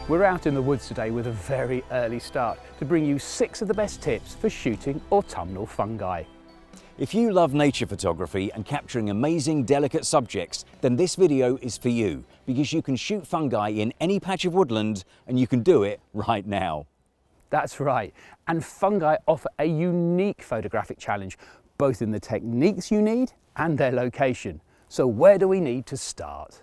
We're out in the woods today with a very early start to bring you 6 of the best tips for shooting autumnal fungi. If you love nature photography and capturing amazing, delicate subjects, then this video is for you, because you can shoot fungi in any patch of woodland and you can do it right now. That's right, and fungi offer a unique photographic challenge, both in the techniques you need and their location. So where do we need to start?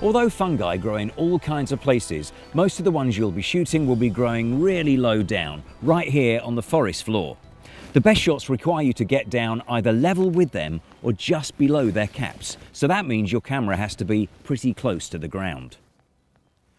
Although fungi grow in all kinds of places, most of the ones you'll be shooting will be growing really low down, right here on the forest floor. The best shots require you to get down either level with them or just below their caps, so that means your camera has to be pretty close to the ground.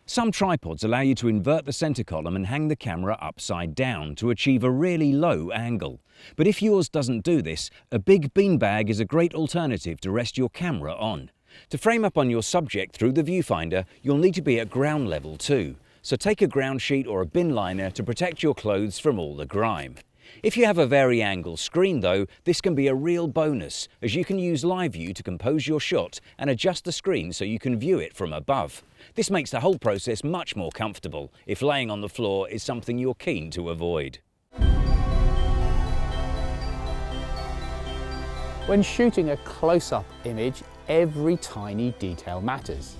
Some tripods allow you to invert the center column and hang the camera upside down to achieve a really low angle. But if yours doesn't do this, a big beanbag is a great alternative to rest your camera on. To frame up on your subject through the viewfinder, you'll need to be at ground level too, so take a ground sheet or a bin liner to protect your clothes from all the grime. If you have a vari-angle screen though, this can be a real bonus, as you can use live view to compose your shot and adjust the screen so you can view it from above. This makes the whole process much more comfortable if laying on the floor is something you're keen to avoid. When shooting a close-up image, every tiny detail matters.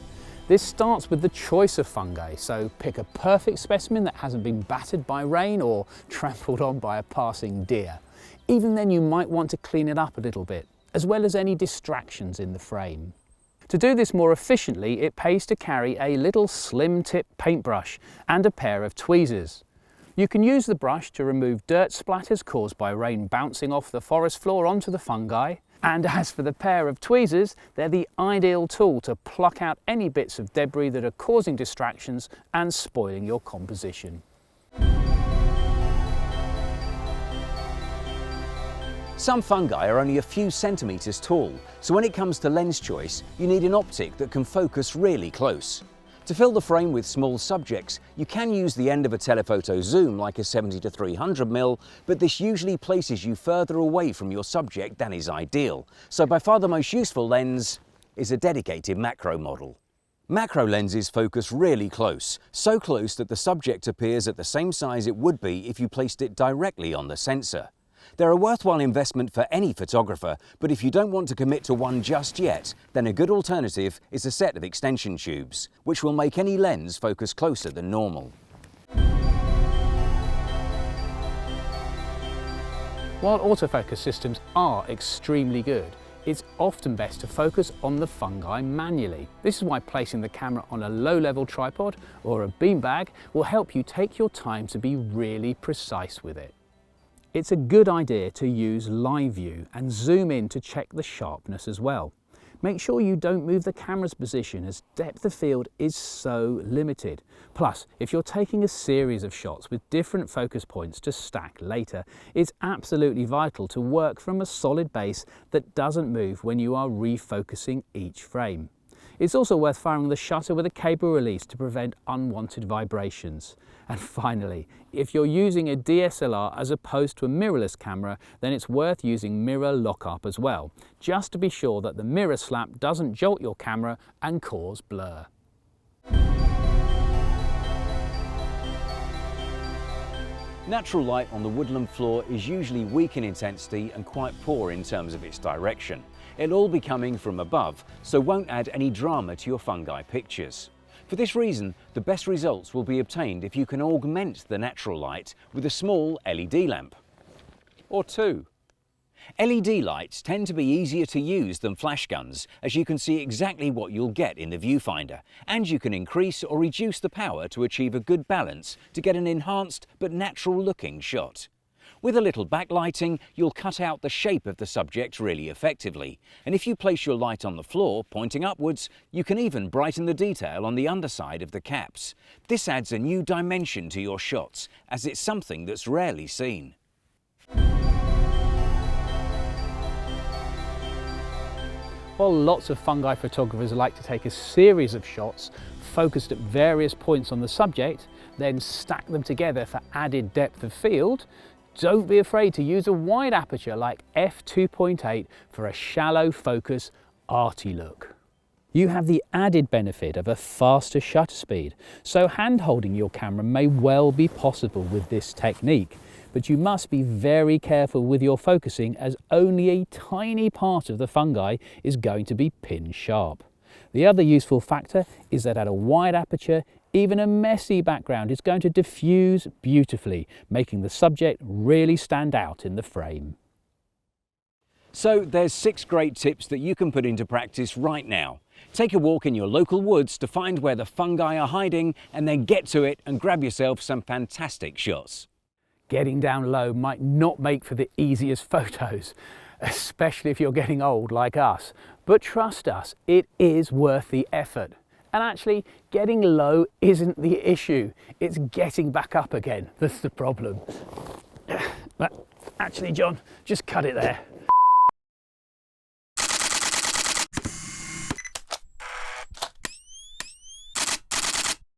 This starts with the choice of fungi, so pick a perfect specimen that hasn't been battered by rain or trampled on by a passing deer. Even then you might want to clean it up a little bit, as well as any distractions in the frame. To do this more efficiently, it pays to carry a little slim-tip paintbrush and a pair of tweezers. You can use the brush to remove dirt splatters caused by rain bouncing off the forest floor onto the fungi. And as for the pair of tweezers, they're the ideal tool to pluck out any bits of debris that are causing distractions and spoiling your composition. Some fungi are only a few centimeters tall, so when it comes to lens choice, you need an optic that can focus really close. To fill the frame with small subjects, you can use the end of a telephoto zoom like a 70-300mm, but this usually places you further away from your subject than is ideal. So by far the most useful lens is a dedicated macro model. Macro lenses focus really close, so close that the subject appears at the same size it would be if you placed it directly on the sensor. They're a worthwhile investment for any photographer, but if you don't want to commit to one just yet, then a good alternative is a set of extension tubes, which will make any lens focus closer than normal. While autofocus systems are extremely good, it's often best to focus on the fungi manually. This is why placing the camera on a low-level tripod or a beanbag will help you take your time to be really precise with it. It's a good idea to use live view and zoom in to check the sharpness as well. Make sure you don't move the camera's position, as depth of field is so limited. Plus, if you're taking a series of shots with different focus points to stack later, it's absolutely vital to work from a solid base that doesn't move when you are refocusing each frame. It's also worth firing the shutter with a cable release to prevent unwanted vibrations. And finally, if you're using a DSLR as opposed to a mirrorless camera, then it's worth using mirror lockup as well, just to be sure that the mirror slap doesn't jolt your camera and cause blur. Natural light on the woodland floor is usually weak in intensity and quite poor in terms of its direction. It'll all be coming from above, so won't add any drama to your fungi pictures. For this reason, the best results will be obtained if you can augment the natural light with a small LED lamp. Or two. LED lights tend to be easier to use than flash guns, as you can see exactly what you'll get in the viewfinder, and you can increase or reduce the power to achieve a good balance to get an enhanced but natural looking shot. With a little backlighting, you'll cut out the shape of the subject really effectively, and if you place your light on the floor pointing upwards, you can even brighten the detail on the underside of the caps. This adds a new dimension to your shots, as it's something that's rarely seen. While lots of fungi photographers like to take a series of shots focused at various points on the subject, then stack them together for added depth of field, don't be afraid to use a wide aperture like f2.8 for a shallow focus, arty look. You have the added benefit of a faster shutter speed, so hand-holding your camera may well be possible with this technique, but you must be very careful with your focusing as only a tiny part of the fungi is going to be pin sharp. The other useful factor is that at a wide aperture, even a messy background is going to diffuse beautifully, making the subject really stand out in the frame. So there's 6 great tips that you can put into practice right now. Take a walk in your local woods to find where the fungi are hiding and then get to it and grab yourself some fantastic shots. Getting down low might not make for the easiest photos, especially if you're getting old like us. But trust us, it is worth the effort. And actually, getting low isn't the issue. It's getting back up again that's the problem. But actually, John, just cut it there.